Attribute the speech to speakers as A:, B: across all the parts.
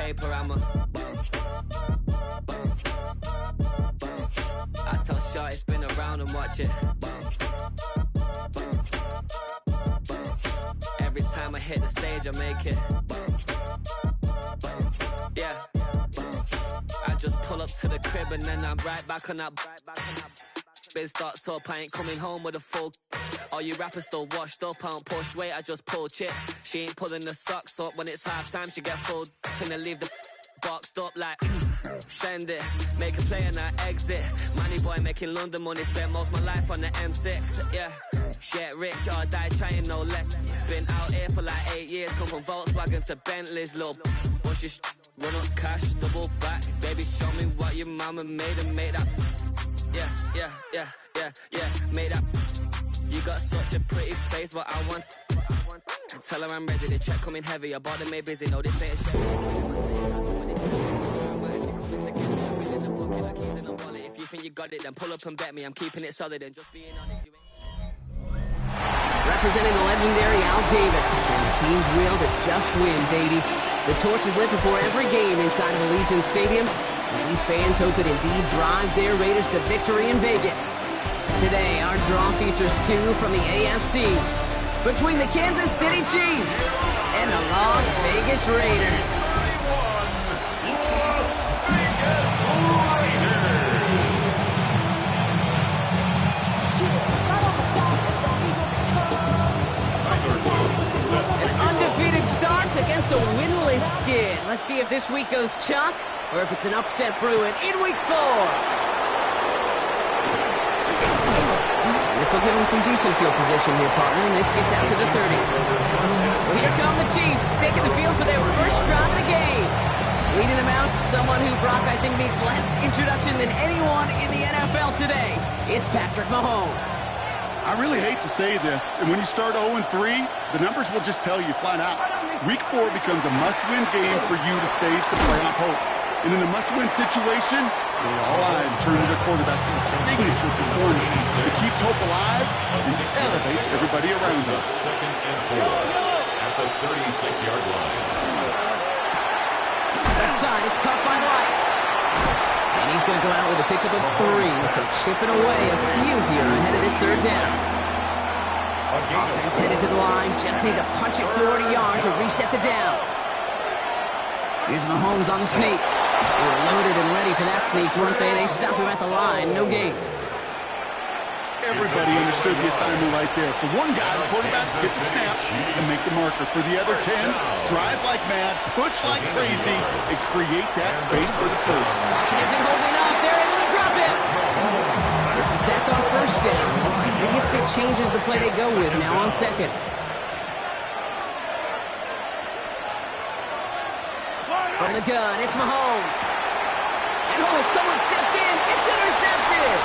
A: paper, I'm a bounce, bounce, bounce. I tell Shorty spin around and watch it bounce, bounce, bounce. Every time I hit the stage, I make it bounce, bounce, yeah, bounce. I just pull up to the crib and then I'm right back on that. Biz starts up, I ain't coming home with a full. All you rappers still washed up, I don't push weight, I just pull chips. She ain't pulling the socks up, when it's half time she get full. Finna leave the boxed up like send it, make a play and I exit. Money boy making London money, spent most of my life on the M6, yeah. Get rich or die trying, no left. Been out here for like 8 years, come from Volkswagen to Bentley's, little bushy run up cash, double back. Baby, show me what your mama made and made that. Yeah, yeah, yeah, yeah, yeah, made up. You got such a pretty face, but I want. Tell her I'm ready, the check coming heavy. I bought them made busy, no, this ain't shit. If you think you got it, then pull up and bet me. I'm keeping it solid and just being honest.
B: Representing the legendary Al Davis, and the team's will to just win, baby. The torch is lit before every game inside of Allegiant Stadium. These fans hope it indeed drives their Raiders to victory in Vegas. Today, our draw features two from the AFC between the Kansas City Chiefs and the Las Vegas Raiders. An undefeated start against a winless skid. Let's see if this week goes chalk or if it's an upset brewing in week 4. This will give him some decent field position here, partner, and this gets out to the 30. So here come the Chiefs, staking the field for their first drive of the game. Leading them out, someone who, Brock, I think needs less introduction than anyone in the NFL today. It's Patrick Mahomes.
C: I really hate to say this, and when you start 0-3, the numbers will just tell you flat out. Week 4 becomes a must-win game for you to save some playoff hopes. And in a must-win situation, all eyes turn to their quarterback's signature performance. It keeps hope alive and elevates everybody around it.
D: 2nd and 4 at the 36-yard line.
B: Left side, it's caught by Rice. And he's going to go out with a pickup of 3, so chipping away a few here ahead of this third down. Offense headed to the line, just need to punch it 40 yards to reset the downs. Here's Mahomes on the sneak. They were loaded and ready for that sneak, weren't they? They stopped him at the line, no gain.
C: Everybody understood the assignment right there. For one guy, the quarterback gets the snap and make the marker. For the other 10, drive like mad, push like crazy, and create that space for the first.
B: Isn't holding up. They're able to drop it. It's a sack on first down. We'll see if it changes the play they go with now on second. From the gun, it's Mahomes. And oh, someone stepped in. It's intercepted.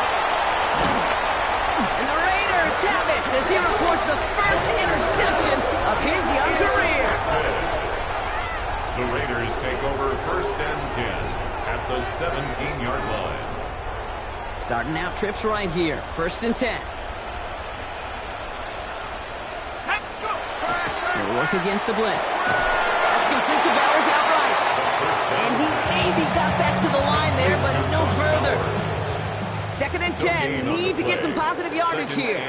B: And the Raiders have it as he records the first interception of his young career.
D: The Raiders take over 1st and 10 at the 17-yard line.
B: Starting out trips right here. 1st and 10. They'll work against the blitz. That's complete to Bowers outright. And he maybe got back to the line there, but no further. 2nd and 10. Need to get some positive yardage here.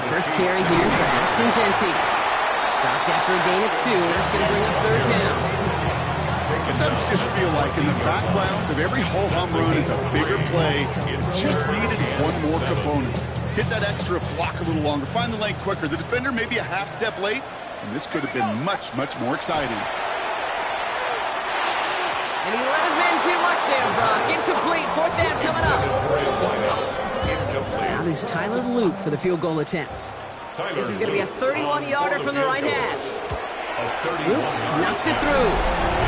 B: First carry here for Ashton Jency. Stopped after a gain of 2. That's going to bring up 3rd down.
C: Sometimes just feel like in the background of every ho-hum run is a bigger play. It just needed one more component. Hit that extra block a little longer. Find the lane quicker. The defender may be a half step late, and this could have been much, much more exciting.
B: And he let his man too much there, Brock. Incomplete. 4th down coming up. Now he's Tyler Luke for the field goal attempt. This is going to be a 31-yarder from the right hash. Luke knocks it through.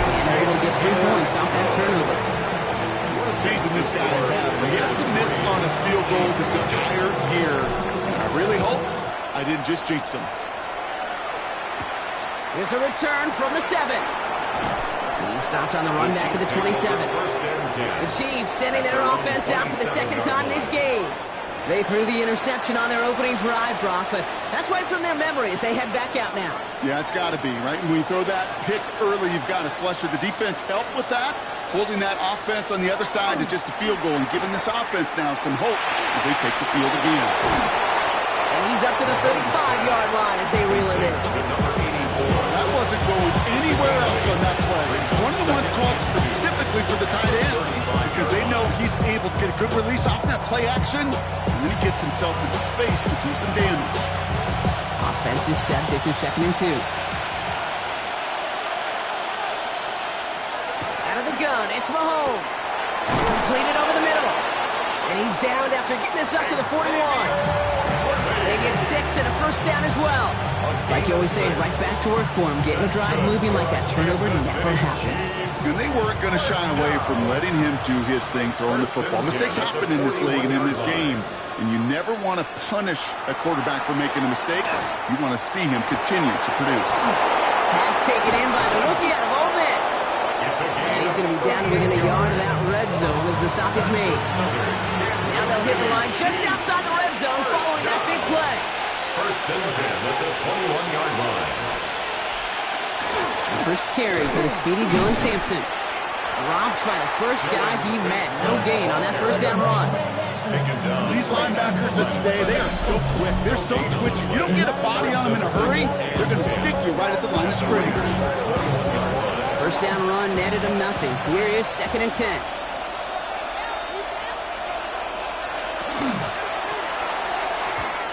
B: And they're able to get 3 points off that turnover.
C: What a season this guy has had. Yet to miss on a field goal this entire year. I really hope I didn't just jinx him.
B: Here's a return from the 7. He stopped on the run back to the 27. The Chiefs sending their offense out for the 2nd time this game. They threw the interception on their opening drive, Brock, but that's right from their memory as they head back out now.
C: Yeah, it's got to be, right? When you throw that pick early, you've got to flush it. The defense helped with that, holding that offense on the other side to just a field goal and giving this offense now some hope as they take the field again.
B: And he's up to the 35-yard line as they reel it in.
C: That wasn't going anywhere else on that play. It's one of the ones called specifically for the tight end because they know he's able to get a good release off that play action, and then he gets himself in space to do some damage.
B: Offense is set. This is 2nd and 2. Out of the gun, it's Mahomes. Completed over the middle. And he's downed after getting this up to the 41. They get 6 and a first down as well. Like you always say, right back to work for him. Getting a drive moving like that turnover never happened.
C: And they weren't going to shy away from letting him do his thing, throwing the football. Mistakes happen in this league and in this game, and you never want to punish a quarterback for making a mistake. You want to see him continue to produce.
B: Pass taken in by the rookie out of Ole Miss. And he's going to be down to within a yard of that red zone as the stop is made. Now they'll hit the line just outside the red zone following that big play.
D: 1st and 10 at the 21-yard line.
B: The first carry for the speedy Dylan Sampson. Dropped by the first guy he met. No gain on that first down run.
C: These linebackers of today, they are so quick. They're so twitchy. You don't get a body on them in a hurry, they're going to stick you right at the line of scrimmage.
B: First down run netted him nothing. Here is 2nd and 10.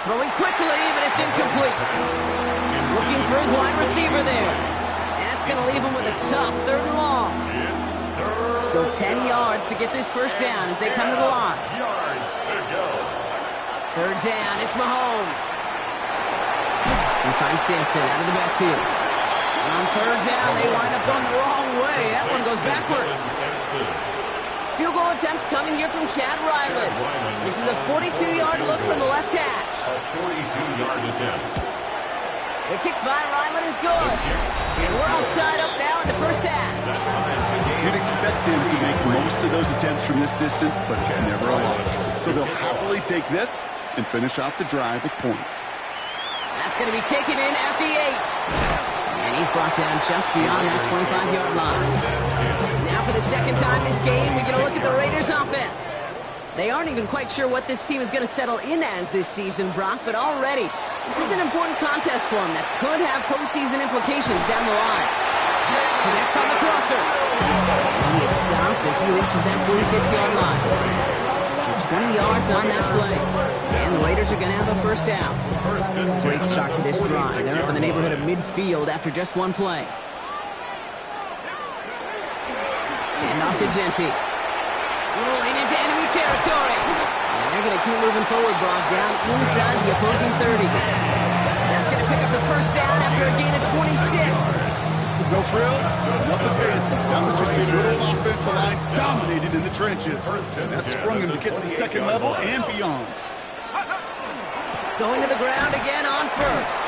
B: Throwing quickly, but it's incomplete. Looking for his wide receiver there. And that's going to leave him with a tough 3rd and long. Still 10 yards to get this first down as they come to the line.
D: Yards to go.
B: 3rd down, it's Mahomes. He finds Sampson out of the backfield. And on 3rd down, they wind up going the wrong way. That one goes backwards. Field goal attempts coming here from Chad Ryland. This is a 42-yard look from the left hash.
D: A 42-yard attempt.
B: The kick by Ryland is good. And we're all tied up now in the first half.
C: You'd expect him to make most of those attempts from this distance, but it's never a lot. So they'll happily take this and finish off the drive with points.
B: That's going to be taken in at the 8. And he's brought down just beyond that 25-yard line. Now for the second time this game, we get a look at the Raiders' offense. They aren't even quite sure what this team is going to settle in as this season, Brock, but already this is an important contest for them that could have postseason implications down the line. Connects on the crosser. And he is stopped as he reaches that 46-yard line. So 20 yards on that play. And the Raiders are going to have a first down. Great start to this drive. They're up in the neighborhood of midfield after just one play. And off to Genty. Rolling into enemy territory. And they're going to keep moving forward, Brock, down inside the opposing 30. That's going to pick up the first down after a gain of 26.
C: No frills, nothing fancy. That was just a little offensive line dominated in the trenches. That sprung him to get to the second level and beyond.
B: Going to the ground again on first.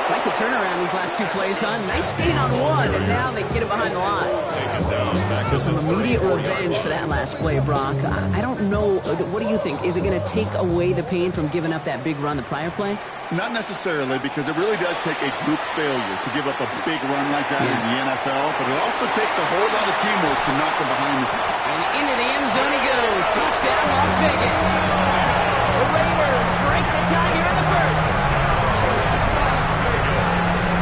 B: Quite the turnaround these last two plays, huh? Nice gain on one, and now they get it behind the line. So some immediate revenge for that last play, Brock. I don't know. What do you think? Is it going to take away the pain from giving up that big run the prior play?
C: Not necessarily, because it really does take a group failure to give up a big run like that in the NFL, but it also takes a whole lot of teamwork to knock them behind the scenes.
B: And into the end zone he goes. Touchdown, Las Vegas. The Raiders break the tie here in the first.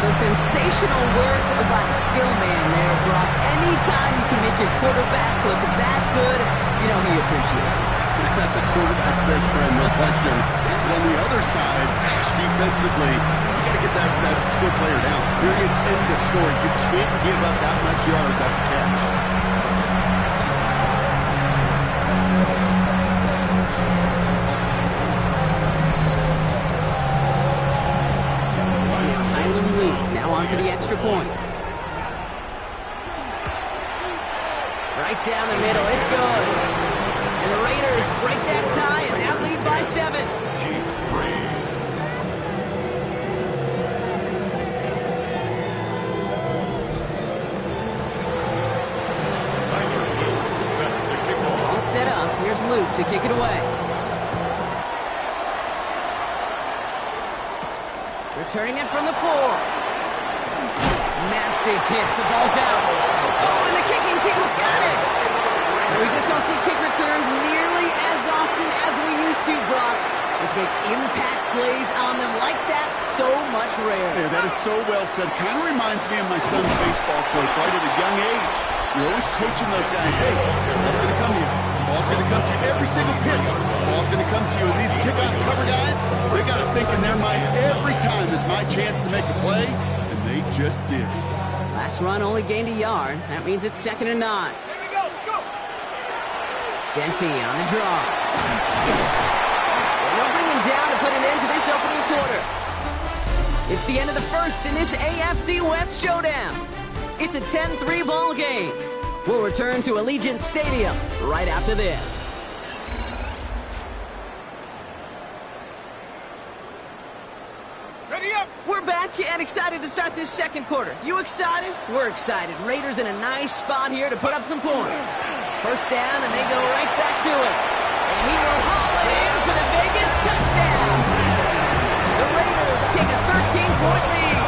B: So sensational work by the skill man there, Brock. Anytime you can make your quarterback look that good, you know he appreciates it.
C: That's a quarterback's best friend, no question. But on the other side, gosh, defensively, you got to get that skill player down. Period. End of story. You can't give up that much yards after catch.
B: It's Tyler Luke now on for the extra point. Right down the middle. It's good. And the Raiders break that tie and now lead by 7. All set up. Here's Luke to kick it away. Returning it from the 4. Massive hits. The ball's out. Oh, and the kicking team's got it. And we just don't see kick returns nearly as often as we used to, Brock, which makes impact plays on them like that so much rarer.
C: Yeah, that is so well said. Kind of reminds me of my son's baseball coach, right at a young age. You're always coaching those guys, hey, ball's going to come to you. Ball's going to come to you every single pitch. Ball's going to come to you. And these kickoff cover guys, they got to think in their mind every time is my chance to make a play, and they just did.
B: Last run only gained a yard. That means it's 2nd and 9. Genty on the draw. And they'll bring him down to put an end to this opening quarter. It's the end of the first in this AFC West showdown. It's a 10-3 ball game. We'll return to Allegiant Stadium right after this.
E: Ready up!
B: We're back and excited to start this second quarter. You excited? We're excited. Raiders in a nice spot here to put up some points. First down, and they go right back to it. And he will haul it in for the Vegas touchdown. The Raiders take a 13-point lead.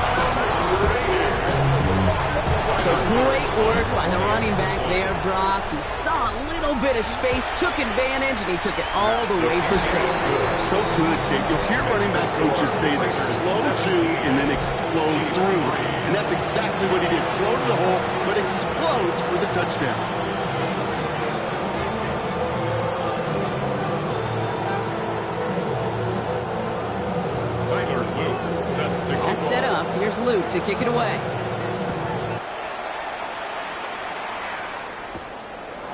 B: So great work by the running back there, Brock. He saw a little bit of space, took advantage, and he took it all the way for 6.
C: So good, kid. You'll hear running back coaches say they slow to and then explode through. And that's exactly what he did. Slow to the hole, but explodes for the touchdown.
B: All set up. Here's Luke to kick it away.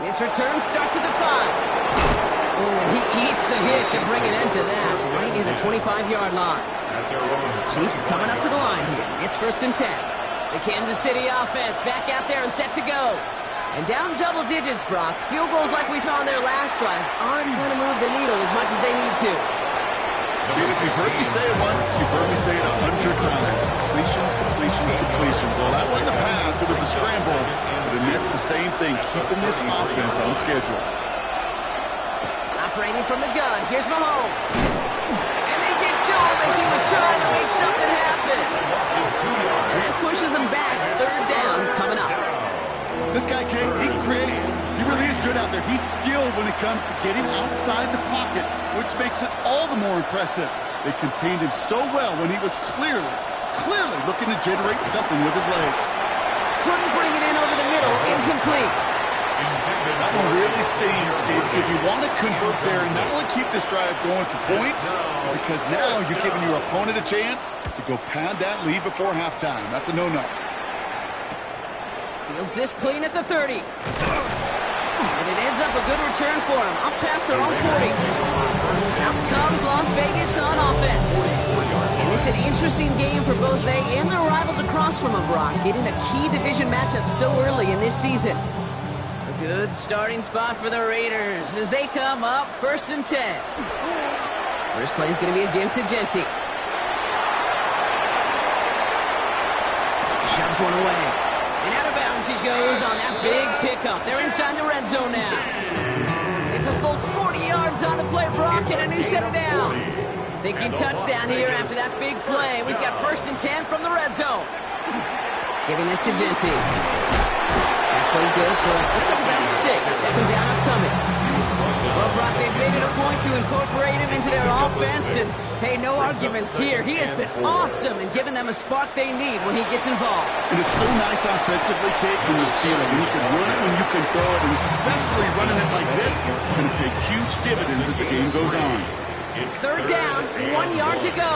B: His return starts at the 5. Oh, and he eats a hit to bring it into that, right near the 25-yard line. Chiefs coming up to the line here. It's 1st and 10. The Kansas City offense back out there and set to go. And down double digits, Brock. Field goals like we saw on their last drive aren't going to move the needle as much as they need to.
C: Dude, if you've heard me say it once, you've heard me say it 100 times. Completions, completions, completions. Well, that wasn't a pass. It was a scramble. But it means the same thing, keeping this offense on schedule.
B: Operating from the gun. Here's Mahomes. And they get to him as he was trying to make something happen. And that pushes him back. 3rd down coming up.
C: This guy, King, he can create. He really is good out there. He's skilled when it comes to getting outside the pocket, which makes it all the more impressive. They contained him so well when he was clearly looking to generate something with his legs.
B: Couldn't bring it in over the middle. Incomplete.
C: That one really stings, Gabe, because you want to convert there and not only keep this drive going for points, because now you're giving your opponent a chance to go pad that lead before halftime. That's a no-no.
B: Feels this clean at the 30. And it ends up a good return for him. Up past their own 40. Out comes Las Vegas on offense. And it's an interesting game for both they and their rivals across from them, Brock, getting a key division matchup so early in this season. A good starting spot for the Raiders as they come up 1st and 10. First play is going to be a give to Genty. Shoves one away. And out of bounds he goes on that big pickup. They're inside the red zone now. It's a full 40 yards on the play, Brock, and a new set of downs. Thinking touchdown here after that big play. We've got 1st and 10 from the red zone. Giving this to Genty. That play good for, looks like about 6. 2nd down upcoming. Well, Brock, they've made it a point to incorporate him into their offense, and hey, no arguments here. He has been awesome in giving them a spark they need when he gets involved.
C: And it's so nice offensively, Kate, when you feel it, when you can run it, when you can throw it, and especially running it like this can pay huge dividends as the game goes on.
B: 3rd down, 1 yard to go.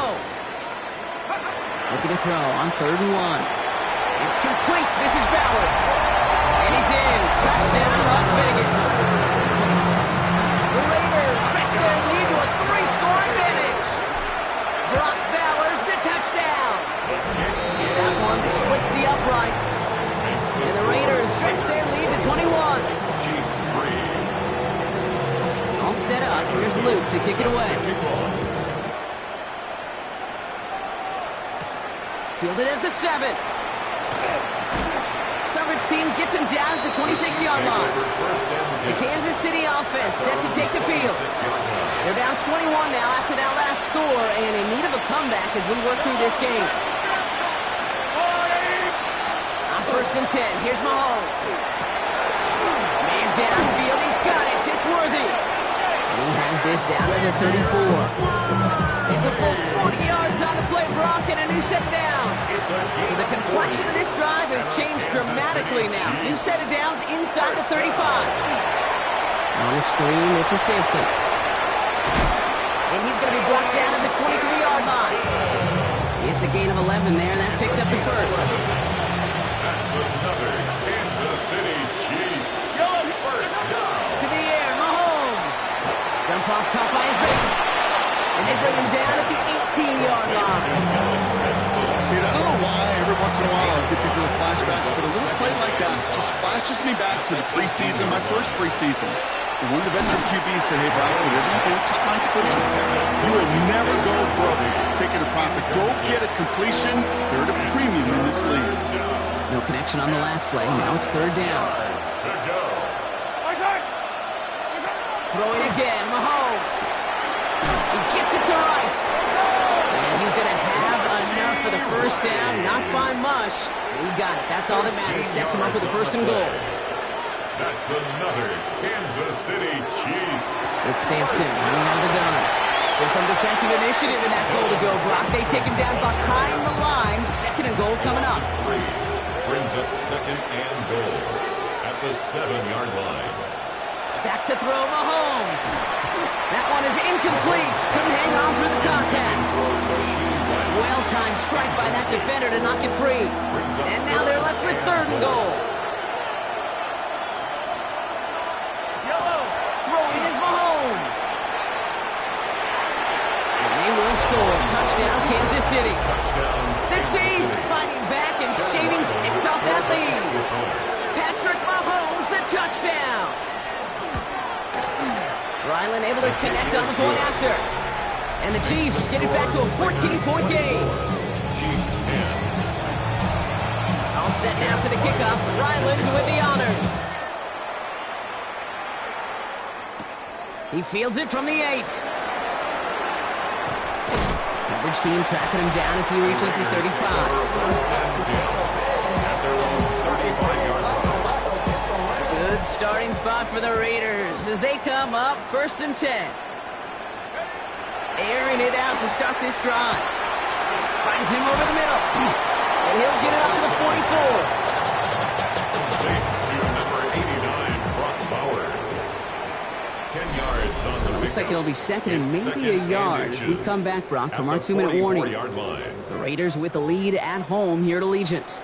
B: Looking to throw on 3rd and 1. It's complete. This is Bowers. And he's in. Touchdown, Las Vegas. The Raiders take their lead to a 3-score advantage. Brock Bowers, the touchdown. That one splits the uprights. And the Raiders stretch their lead to 21. All set up. Here's Luke to kick it away. Fielded at the 7. Coverage coverage team gets him down at the 26-yard line. The Kansas City offense set to take the field. They're down 21 now after that last score and in need of a comeback as we work through this game. On 1st and 10, here's Mahomes. Man downfield, he's got it. It's Worthy. And he has this down to the 34. It's a full 40 yards on the play, Brock, and a new set of downs. So the complexion of this drive has changed dramatically now. New set of downs inside the 35. On the screen, this is Sampson. And he's going to be brought down at the 23-yard line. It's a gain of 11 there. That picks up the first.
D: That's another Kansas City Chiefs. First down.
B: To the air, Mahomes. Dump off caught by his back. And they bring him down at the 18-yard line.
C: Dude, I don't know why every once in a while I get these little flashbacks, but a little play like that just flashes me back to the preseason, my first preseason. And one of the veteran QBs said, hey, Brian, whatever you do, just find completions. You will never go broke taking a profit. Go get a completion. They're at a premium in this league.
B: No connection on the last play. Now it's 3rd down. Throwing again, Mahomes. He gets it to Rice. And he's going to have enough for the first down. Not by much. But he got it. That's all that matters. Sets him up with the 1st and goal.
D: That's another Kansas City Chiefs.
B: It's Sampson running out of the gun. There's some defensive initiative in that goal to go, Brock. They take him down behind the line. 2nd and goal coming up.
D: Brings up 2nd and goal at the 7-yard line.
B: Back to throw, Mahomes. That one is incomplete. Couldn't hang on through the contact. Well-timed strike by that defender to knock it free. And now they're left with 3rd and goal. Throwing is Mahomes. And they will score. Touchdown, Kansas City. The Chiefs fighting back and shaving 6 off that lead. Patrick Mahomes, the touchdown. Ryland able to connect on the point after. And the Chiefs get it back to a 14-point game.
D: Chiefs 10.
B: All set now for the kickoff. Ryland with the honors. He fields it from the 8. Coverage team tracking him down as he reaches the 35.
D: At their own 35-yard line.
B: Good starting spot for the Raiders as they come up 1st and 10. Airing it out to start this drive. Finds him over the middle. And he'll get it up to the 44.
D: To number 89, Brock Bowers. 10 yards on the
B: Looks like it'll be 2nd and maybe a yard as we come back, Brock, from our 2-minute warning. The Raiders with the lead at home here at Allegiant.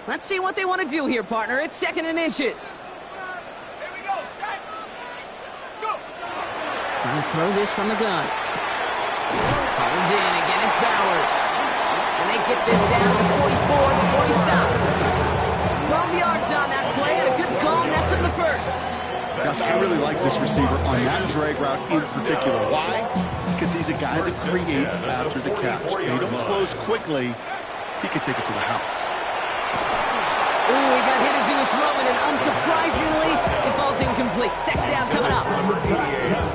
B: Let's see what they want to do here, partner. It's 2nd and inches. Trying to throw this from the gun. Hauled in. Again, it's Bowers. And they get this down to 44 before he stopped. 12 yards on that play and a good call. Nets him the first.
C: Gosh, I really like this receiver on that drag route in particular. Why? Because he's a guy that creates after the catch. They don't close quickly. He can take it to the house.
B: Ooh, he got hit as he was throwing, and unsurprisingly, it falls incomplete. 2nd down coming up.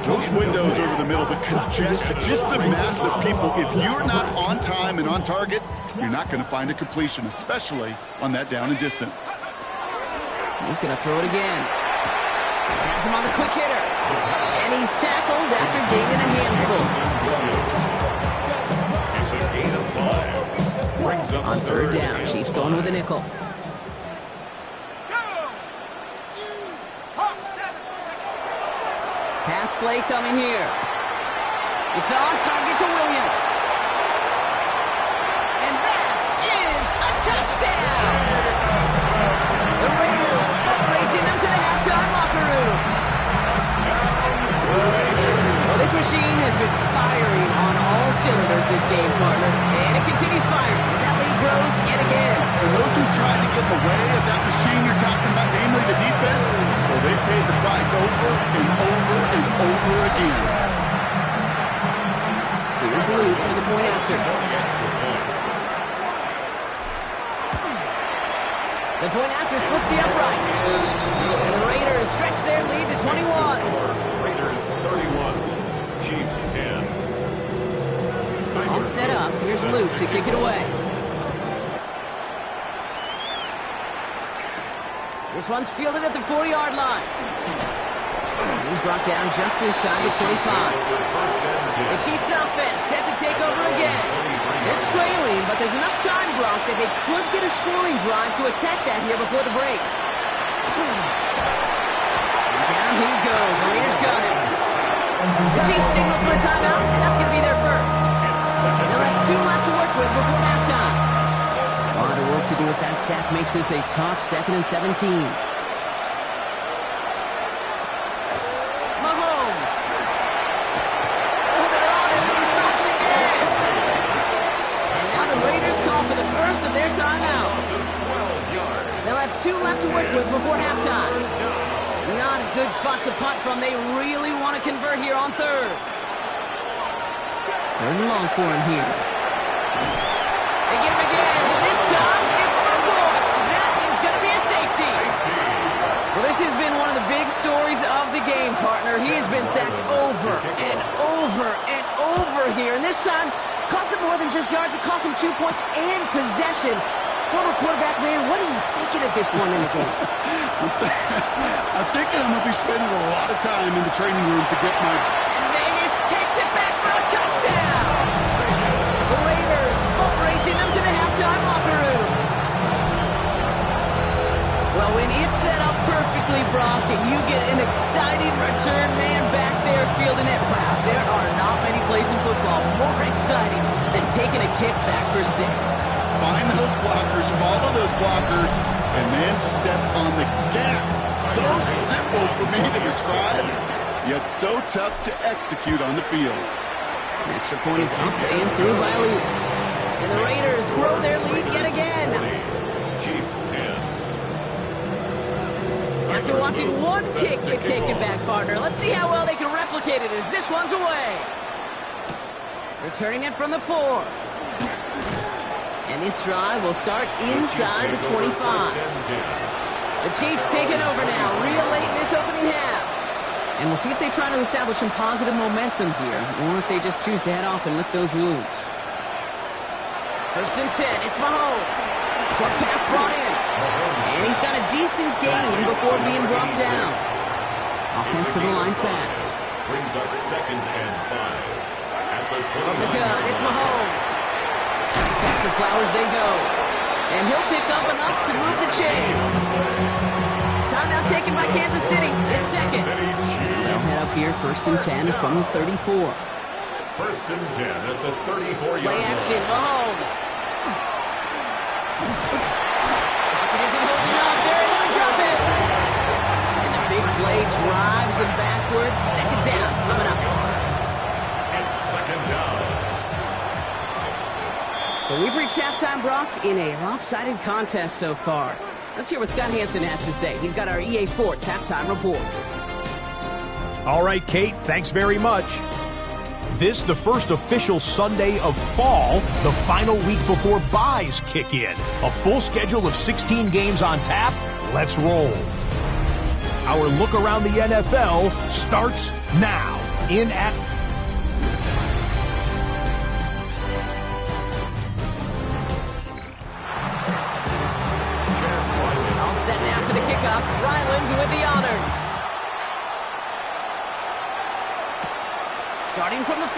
C: Those windows over the middle, the congestion, just the mass of people. If you're not on time and on target, you're not going to find a completion, especially on that down and distance.
B: He's going to throw it again. Has him on the quick hitter. And he's tackled after gaining a handful.
D: It's a gain of 5. Brings up
B: On 3rd down, Chiefs going with a nickel. Pass play coming here. It's on target to Williams. And that is a touchdown! The Raiders racing them to the halftime locker room. Well, this machine has been firing on all cylinders this game, partner. And it continues firing as that lead grows yet again.
C: And those who've tried to get in the way of that machine you're talking about, namely the defense, well, they've paid the price over and over and over again.
B: Here's Luke for the point after. The point after splits the uprights. And the Raiders stretch their lead to 21.
D: Raiders 31, Chiefs 10.
B: All set up. Here's Luke to kick it away. This one's fielded at the 40-yard line. He's brought down just inside the 25. The Chiefs offense set to take over again. They're trailing, but there's enough time, Brock, that they could get a scoring drive to attack that here before the break. And down he goes. The Raiders got it. The Chiefs signal for a timeout. That's going to be their first. They'll have 2 left to work with before halftime. A lot of work to do as that sack makes this a tough 2nd and 17. Mahomes. Oh, they're on him, and he's dropped again. And now the Raiders call for the first of their timeouts. They'll have 2 left to work with before halftime. Not a good spot to punt from. They really want to convert here on 3rd. 3rd and long for him here. They get him again, and this time it's for Boyce. That is going to be a safety. Well, this has been one of the big stories of the game, partner. He has been sacked over and over and over here, and this time cost him more than just yards. It cost him 2 points and possession. Former quarterback, man, what are you thinking at this point in the game?
C: I'm thinking I'm going to be spending a lot of time in the training room to get my...
B: And Vegas takes it back for a touchdown. The Raiders boat racing them to the halftime locker room. Well, when it's set up perfectly, Brock, and you get an exciting return man back there fielding it, wow, there are not many plays in football more exciting than taking a kick back for 6.
C: Find those blockers, follow those blockers, and then step on the gas. So simple for me to describe, yet so tough to execute on the field.
B: An extra point is up and through by Luke. And the Raiders grow their lead yet again.
D: Chiefs 10.
B: After watching one kick get taken back, partner, let's see how well they can replicate it as this one's away. Returning it from the 4. And this drive will start inside the 25. The Chiefs taking over now, real late in this opening half. And we'll see if they try to establish some positive momentum here, or if they just choose to head off and lick those wounds. 1st and 10, it's Mahomes. Short pass brought in. And he's got a decent gain before being brought down. Offensive line fast.
D: Brings up 2nd and 5. At the 20.
B: From the gun, it's Mahomes. Back to Flowers they go. And he'll pick up enough to move the chains. Timeout taken by Kansas City. It's 2nd. They'll head up here 1st and 10 from the 34.
D: 1st and 10 at the 34-yard line.
B: Play action, Mahomes. Pocket isn't holding up. They're able to drop it. And the big play drives them backwards. 2nd down coming up.
D: It's 2nd down.
B: So we've reached halftime, Brock, in a lopsided contest so far. Let's hear what Scott Hansen has to say. He's got our EA Sports halftime report.
E: All right, Kate, thanks very much. This, the first official Sunday of fall, the final week before buys kick in. A full schedule of 16 games on tap. Let's roll. Our look around the NFL starts now. In at
B: All set now for the kickoff. Ryland with the honors. Starting from the 5.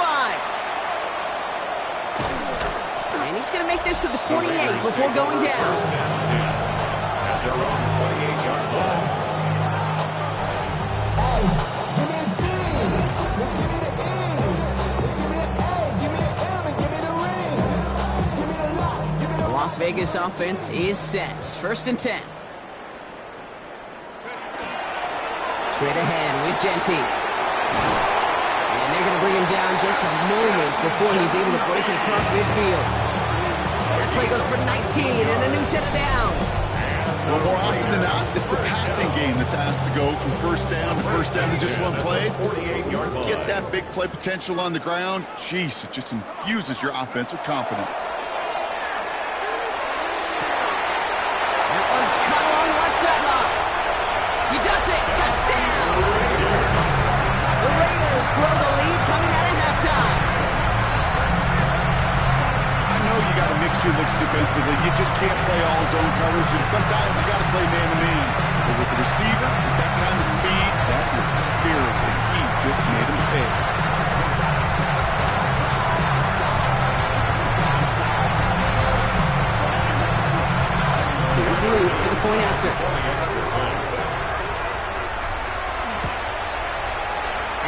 B: And he's going to make this to the 28 before going down.
D: At their own 28-yard line.
B: The Las Vegas offense is set. 1st and 10. Straight ahead with Genty. And they're going to bring him down just a moment before he's able to break it across midfield. That play goes for 19 and a new set of downs.
C: Well, more often than not, it's the passing game that's asked to go from 1st down to just one play. Get that big play potential on the ground. Jeez, it just infuses your offense with confidence.
B: That one's cut
C: offensively. You just can't play all zone coverage, and sometimes you got to play man-to-man. But with the receiver, with that kind of speed, that is scary, and he just made him pay.
B: Here's Luke for the point after.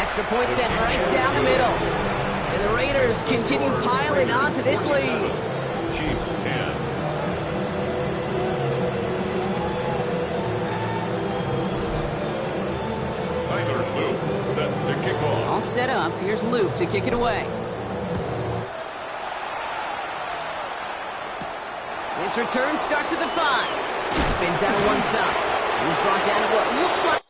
B: Extra point sent right down the middle. And the Raiders continue piling onto this lead.
D: Chiefs 10. Tyler Luke set to kick off.
B: All set up. Here's Luke to kick it away. This return starts at the 5. Spins out of one side. He's brought down to what looks like.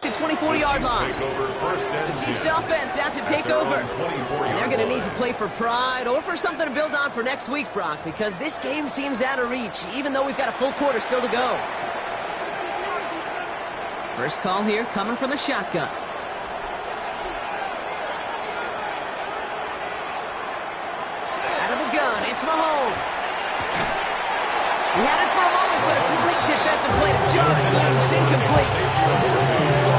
B: The 24-yard line. The Chiefs offense out to take over. And they're going to need to play for pride or for something to build on for next week, Brock, because this game seems out of reach, even though we've got a full quarter still to go. First call here coming from the shotgun. Out of the gun, it's Mahomes. He had it for a moment, but a complete defensive play to Josh Jones, incomplete.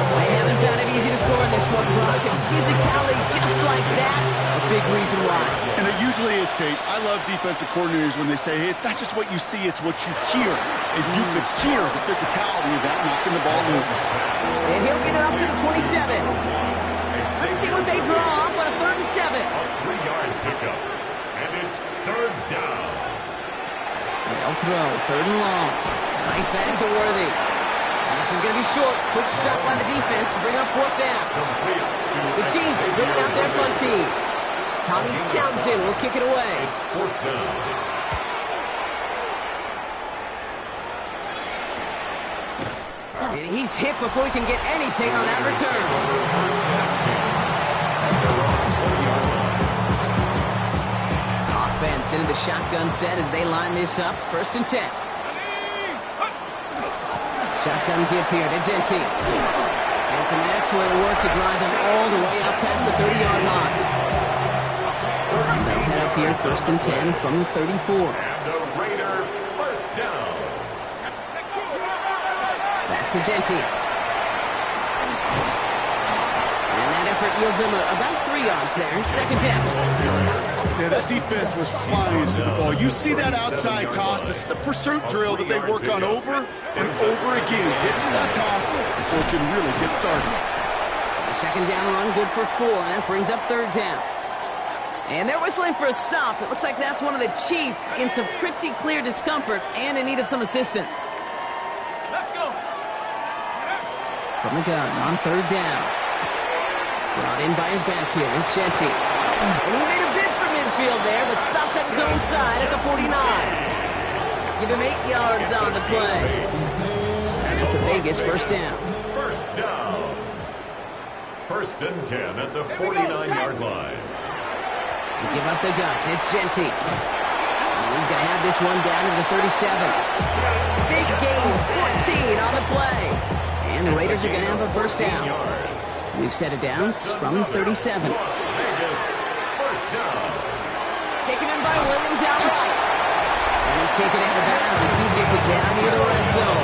B: They haven't found it easy to score in this one, Brock, and physicality just like that, a big reason why.
C: And it usually is, Kate. I love defensive coordinators when they say, hey, it's not just what you see, it's what you hear. And you could hear the physicality of that knocking the ball loose.
B: And he'll get it up to the 27. Let's see what they draw up on a 3rd and 7.
D: A 3-yard pickup. And it's 3rd down.
B: They'll throw, 3rd and long. Right back to Worthy. And this is going to be short. Quick stop by the defense to bring up 4th down. The Chiefs bringing out their punt team. Tommy Townsend will kick it away.
D: It's 4th down.
B: And he's hit before he can get anything on that return. Offense into the shotgun set as they line this up. 1st and 10. Shotgun give here to Genty. And some excellent work to drive them all the way up past the 30-yard line. They'll head up here, 1st and 10 from the 34.
D: And the Raider 1st down.
B: Back to Genty. And that effort yields him about 3 yards there. 2nd down.
C: Yeah, that defense was flying to the ball. You see that outside toss. This is a pursuit drill that they work on over and over again. Get to that toss before it can really get started.
B: The 2nd down run good for 4, and that brings up 3rd down. And they're whistling for a stop. It looks like that's one of the Chiefs in some pretty clear discomfort and in need of some assistance.
F: Let's go.
B: From the gun on 3rd down. Brought in by his back here. It's Genty. And he made a bid for midfield there, but stopped at his own side at the 49. Give him 8 yards on the play. And that's a Vegas 1st down.
D: 1st down. 1st and 10 at the 49-yard line.
B: They give up the guts. It's Genty. And he's going to have this one down to the 37. Big gain, 14 on the play. And the Raiders are going to have a 1st down. We've set it down from the 37. Taken in by Williams outright. And he's taken out of bounds as he gets it down near the red zone.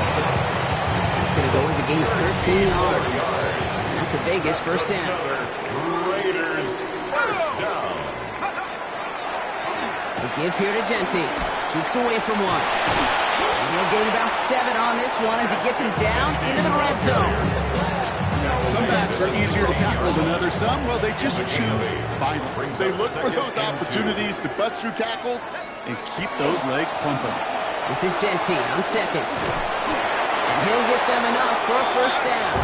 B: That's going to go as a gain of 13 yards. And that's a Vegas 1st down.
D: Raiders 1st down.
B: They give here to Genty. Jukes away from one. And he'll gain about 7 on this one as he gets him down into the red zone.
C: Some backs are easier to tackle than others. Some, well, they just choose violence. They look for those opportunities to bust through tackles and keep those legs pumping.
B: This is Genty on second. And he'll get them enough for a first down.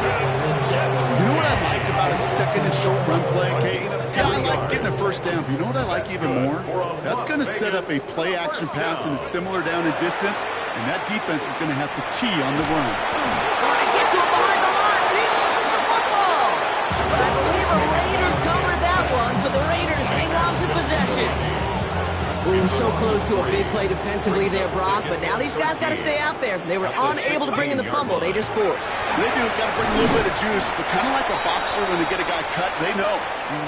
C: You know what I like about a second and short run play, Kate? Yeah, I like getting a first down, but you know what I like even more? That's going to set up a play-action pass in a similar down and distance, and that defense is going to have to key on the run.
B: Get to him behind the line, and he loses the football. But I believe a Raider covered that one, so the Raiders hang on to possession. Ooh, so close to a big play defensively there, Brock, but now these guys got to stay out there. They were unable to bring in the fumble. They just forced.
C: They do. Got to bring a little bit of juice, but kind of like a boxer when they get a guy cut, they know.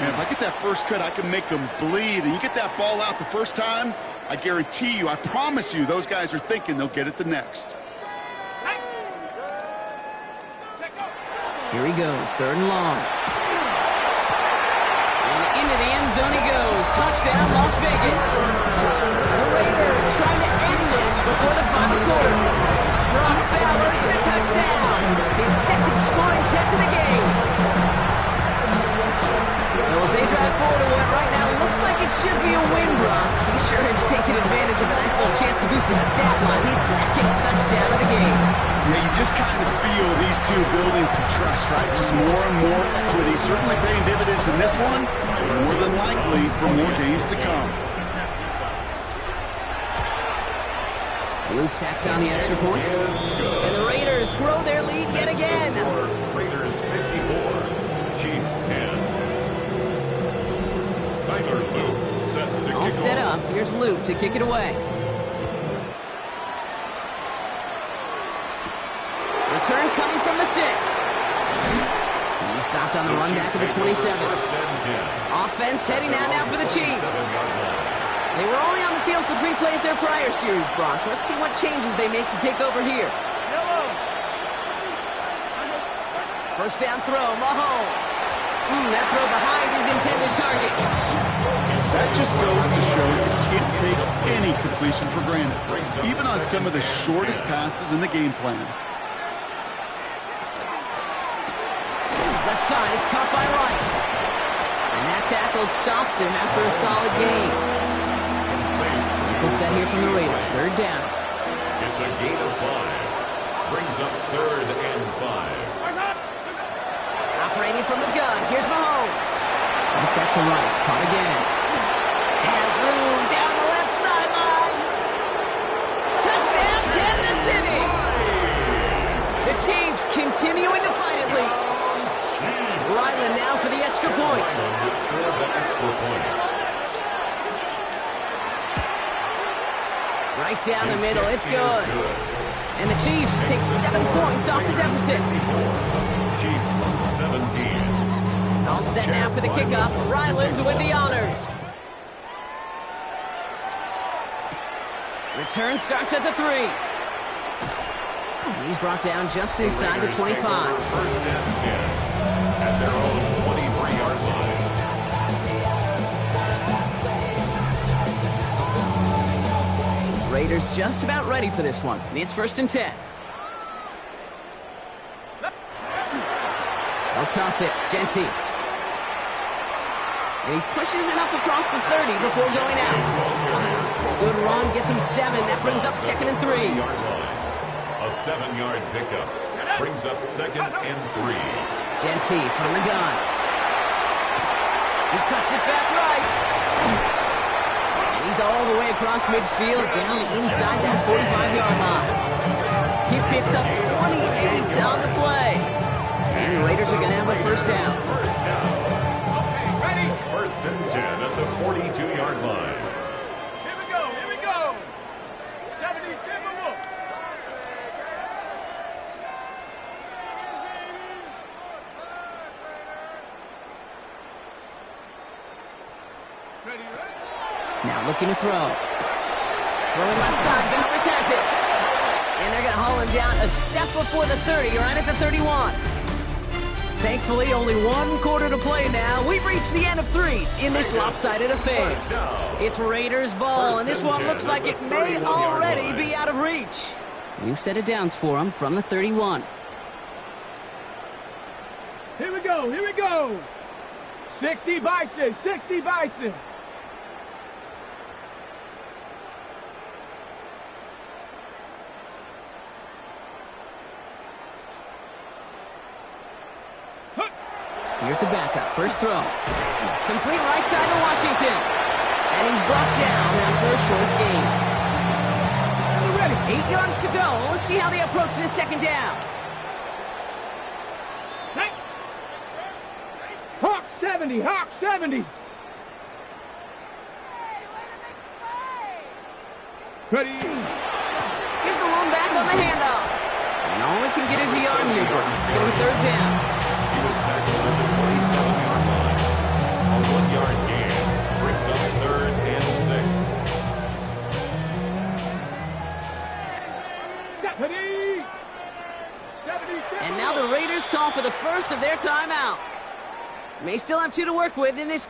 C: Man, if I get that first cut, I can make them bleed. And you get that ball out the first time, I guarantee you, I promise you, those guys are thinking they'll get it the next.
B: Here he goes, third and long. And into the end zone he goes. Touchdown, Las Vegas. The Raiders trying to end this before the final quarter. Brock Bowers for a touchdown. His second scoring catch of the game. Well, as they drive forward to what right now looks like it should be a win, Brock. He sure has taken advantage of a nice little chance to boost his stat line. His second touchdown of the game.
C: Yeah, you just kind of feel these two building some trust, right? Just more and more equity. Certainly paying dividends in this one, more than likely for more games to come.
B: Luke tacks on the extra points. And the Raiders grow their lead yet again.
D: Raiders 54, Chiefs 10. Tyler Luke set to kick
B: All set
D: off.
B: up. Here's Luke to kick it away. Return coming from the 6. He stopped on the run back of the 27. Offense heading out now for the Chiefs. They were only on the field for 3 plays their prior series, Brock. Let's see what changes they make to take over here. First down throw, Mahomes. That throw behind his intended target.
C: That just goes to show you can't take any completion for granted, even on some of the shortest passes in the game plan.
B: Left side, it's caught by Rice. And that tackle stops him after a solid gain. Triple set here from the Raiders, third down.
D: It's a gain of 5. Brings up 3rd and 5.
B: Operating from the gun, here's Mahomes. Right back to Rice, caught again. Has room down the left sideline. Touchdown, Kansas City. The Chiefs continuing to fight it, Leaks. Ryland now for the extra point. Right down the middle, it's good. And the Chiefs take 7 points off the deficit.
D: Chiefs 17.
B: All set now for the kickoff. Ryland with the honors. Return starts at the 3. He's brought down just inside the 25.
D: First and 10. At their own 23-yard line.
B: Raiders just about ready for this one. It's first and 10. They'll toss it. Genty. And he pushes it up across the 30 before going out. Good run. Gets him 7. That brings up 2nd and 3.
D: A 7-yard pickup. Brings up 2nd and 3.
B: Genty from the gun. He cuts it back right. And he's all the way across midfield down inside that 45-yard line. He picks up 28 on the play. And the Raiders are going to have a first down.
D: First down. First and 10 at the 42-yard line.
F: Here we go. 72.
B: Now looking to throw. Throwing left side, Bowers has it. And they're going to haul him down a step before the 30, right at the 31. Thankfully, only 1 quarter to play now. We've reached the end of 3 in this lopsided affair. It's Raiders ball, and this one looks like it may already be out of reach. You've set it downs for him from the 31.
F: Here we go, here we go. 60 Bison, 60 Bison.
B: Here's the backup. First throw. Complete right side to Washington. And he's brought down after a short gain.
F: We're ready.
B: 8 yards to go. Let's see how they approach this second down.
F: Hey. Hawk 70, Hawk 70. Ready.
B: Here's the lone back on the handoff. And all he can get is a yard here. It's going to be third down.
D: He was tackled at the 27-yard line. A 1-yard gain brings up 3rd and
F: 6.
B: And now the Raiders call for the first of their timeouts. May still have 2 to work with in this.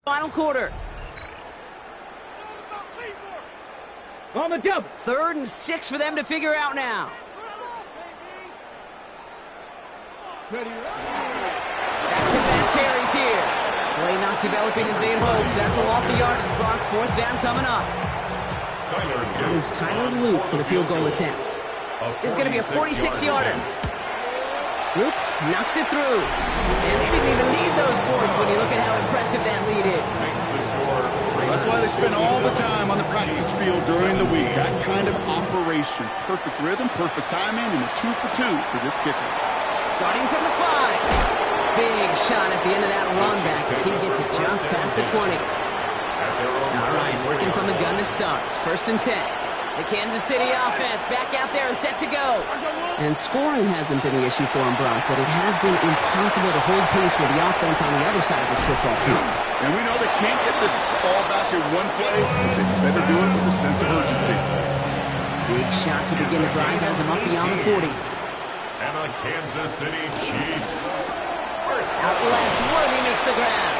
B: Final quarter.
F: On the double.
B: 3rd and 6 for them to figure out now. Back-to-back carries here. Play not developing as they had hoped. That's a loss of yardage. Brock, 4th down coming up. That is Tyler Luke for the field goal attempt. It's going to be a 46-yarder. Luke knocks it through. And they didn't even need those points when you look at how impressive that lead is.
C: That's why they spend all the time on the practice field during the week. That kind of operation. Perfect rhythm, perfect timing, and a 2 for 2 for this kicker.
B: Starting from the 5. Big shot at the end of that run back as he gets it just past the 20. All right, working from the gun to start. 1st and 10. The Kansas City offense back out there and set to go. And scoring hasn't been the issue for him, Brock, but it has been impossible to hold pace with the offense on the other side of this football field.
C: And we know they can't get this all back in one play, but they better do it with a sense of urgency.
B: Big shot to begin the drive has him up beyond the 40.
D: And the Kansas City Chiefs.
B: Out left, Worthy makes the grab.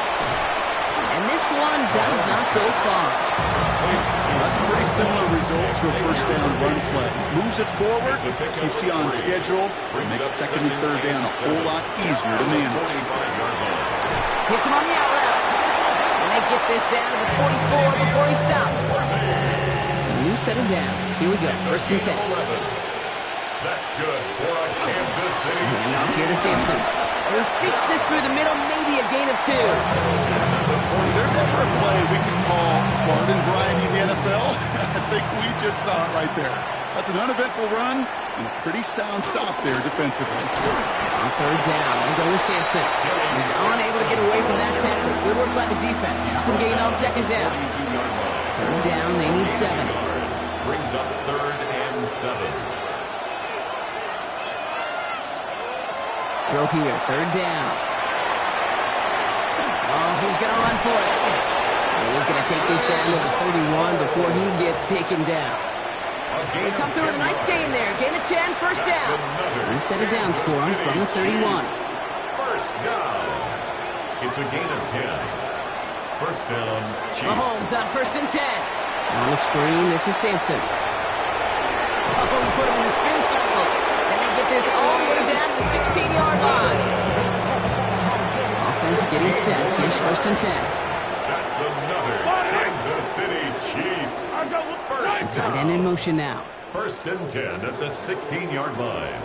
B: And this one does not go far.
C: That's a pretty similar result to a 1st down run play. Moves it forward, keeps you on schedule, makes 2nd and 3rd down a whole lot easier to manage.
B: Hits him on the out route. And they get this down to the 44 before he stopped. So a new set of downs. Here we go, 1st and 10.
D: That's good for a Kansas City.
B: And off here to Sampson. And he sneaks this through the middle, maybe a gain of 2.
C: If there's ever a play we can call garden variety in the NFL, I think we just saw it right there. That's an uneventful run and a pretty sound stop there defensively.
B: On 3rd down, they go with Sampson. He's unable to get away from that tackle. Good work by the defense. Nothing gained on 2nd down. 3rd down, they need 7.
D: Brings up 3rd and 7.
B: Throw here, 3rd down. Oh, he's going to run for it. And he's going to take this down to the 31 before he gets taken down. They come through with a nice gain there. Gain of 10, 1st down. New set of downs for him from the 31.
D: 1st down. It's a gain of 10. 1st down, Chiefs.
B: Mahomes on 1st and 10. On the screen, this is Sampson. Oh, he put him in the spin cycle. And they get this all the way down to the 16-yard line. Offense getting set. Here's 1st and 10.
D: That's another Kansas City Chiefs. First
B: Tight end in motion now.
D: 1st and 10 at the 16-yard line.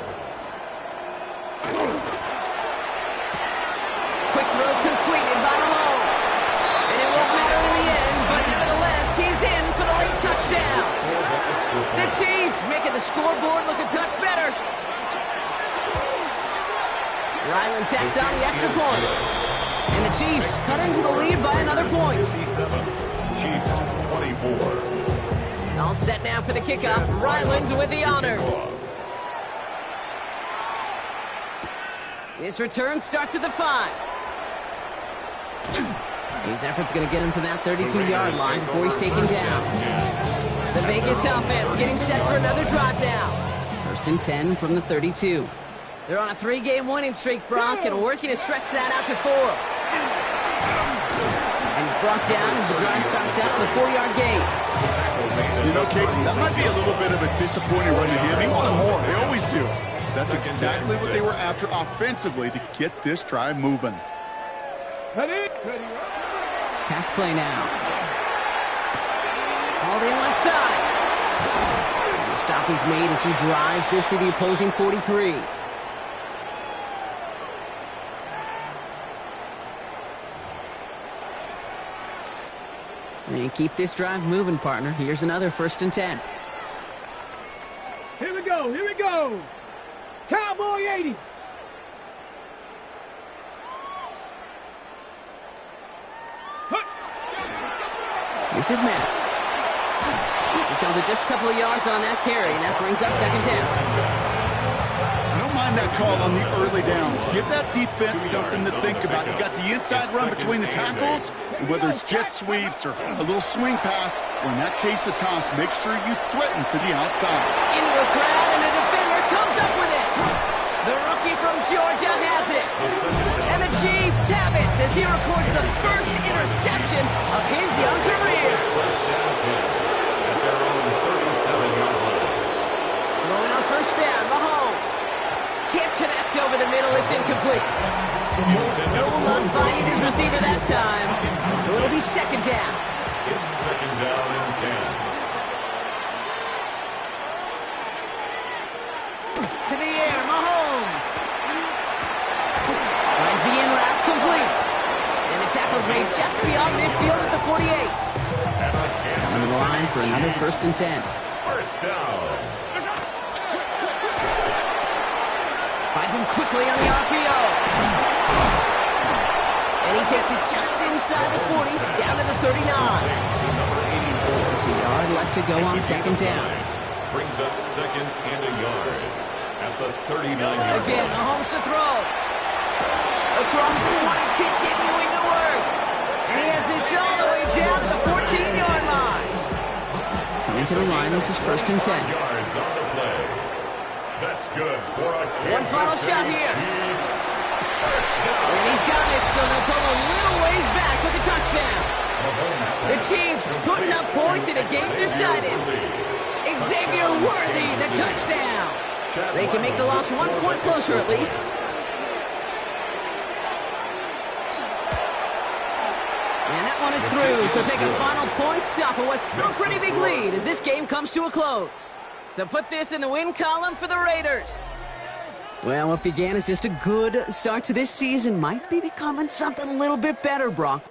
B: Quick throw completed by Mahomes. And it won't matter in the end, but nevertheless, he's in for the late touchdown. The Chiefs making the scoreboard look a touch better. Ryland tacks on the extra point. And the Chiefs cut into the lead by another point.
D: Chiefs 24.
B: All set now for the kickoff. Ryland with the honors. His return starts at the 5. His effort's going to get him to that 32-yard line before he's taken down. The Vegas offense getting set for another drive now. 1st and 10 from the 32. They're on a 3-game winning streak, Brock, and working to stretch that out to 4. And he's brought down as the drive starts out with a 4-yard gain.
C: You know, Kate, that might be a little bit of a disappointing run to him. He wanted more. They always do. That's exactly what they were after offensively to get this drive moving.
B: Pass play now. All the left side. And the stop is made as he drives this to the opposing 43. And keep this drive moving, partner. Here's another 1st and 10.
F: Here we go, here we go. Cowboy 80.
B: This is Matt. He's held it just a couple of yards on that carry, and that brings up 2nd down.
C: I don't mind that call on the early downs. Give that defense something to think about. You got the inside run between the tackles, and whether it's jet sweeps or a little swing pass, or in that case a toss, make sure you threaten to the outside.
B: Into a crowd, and the defender comes up with it. The rookie from Georgia has it. And the Chiefs have it as he records the first interception of his young career.
D: First down, 10 at their own 37-yard line.
B: Throwing on first down, Mahomes. Can't connect over the middle, it's incomplete. No luck finding his receiver that time, so it'll be second down.
D: It's second down and 10.
B: To the air, Mahomes. Finds the in-route, complete. And the tackle's made just beyond midfield at the 48. On the line for another first and 10.
D: First down.
B: Finds him quickly on the RPO. And he takes it just inside the 40, down to the 39. Just a yard left to go on second down.
D: Brings up second and a yard at the 39-yard
B: Again,
D: line.
B: Mahomes to throw. Across the 20, continuing to work. And he has this all the way down to the 14-yard line. Coming to the line, this is first and 10.
D: Yards on the play. That's good for a
B: One final shot here.
D: Chiefs. First down.
B: And he's got it, so they'll pull a little ways back with a touchdown. The Chiefs putting up points in a game decided. Xavier Worthy, the touchdown. They can make the loss 1 point closer at least. And that one is through, so take a final point off of what's still a pretty big lead as this game comes to a close. So put this in the win column for the Raiders. Well, what began as just a good start to this season might be becoming something a little bit better, Brock.